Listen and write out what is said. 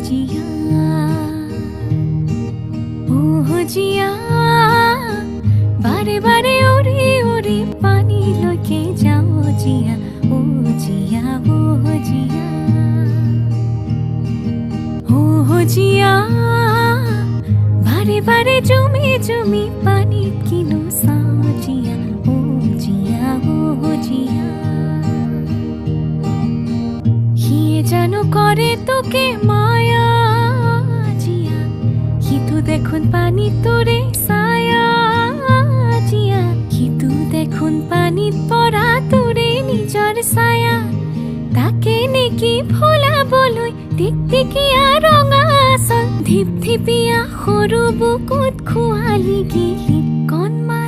জিয়া ও জিয়া বারে বারে ওরে ওরে পানি লকে যাও জিয়া ও জিয়া ও জিয়া ও জিয়া বারে বারে জমি জমি পানি কিনো সাও জিয়া ও জিয়া ও জিয়া হিয়ে জানো করে তোকে মায়া জিয়া হিতু দেখুন পানি তোরে সায়া জিয়া হিতু দেখুন পানি পরা তোরে নিজর সায়া তাকে নেকি ভোলা বলই টিকটিকিয়া ৰঙা আসল ধিপ ধিপিয়া সৰু বুকুত খোৱালি গিলি কণমা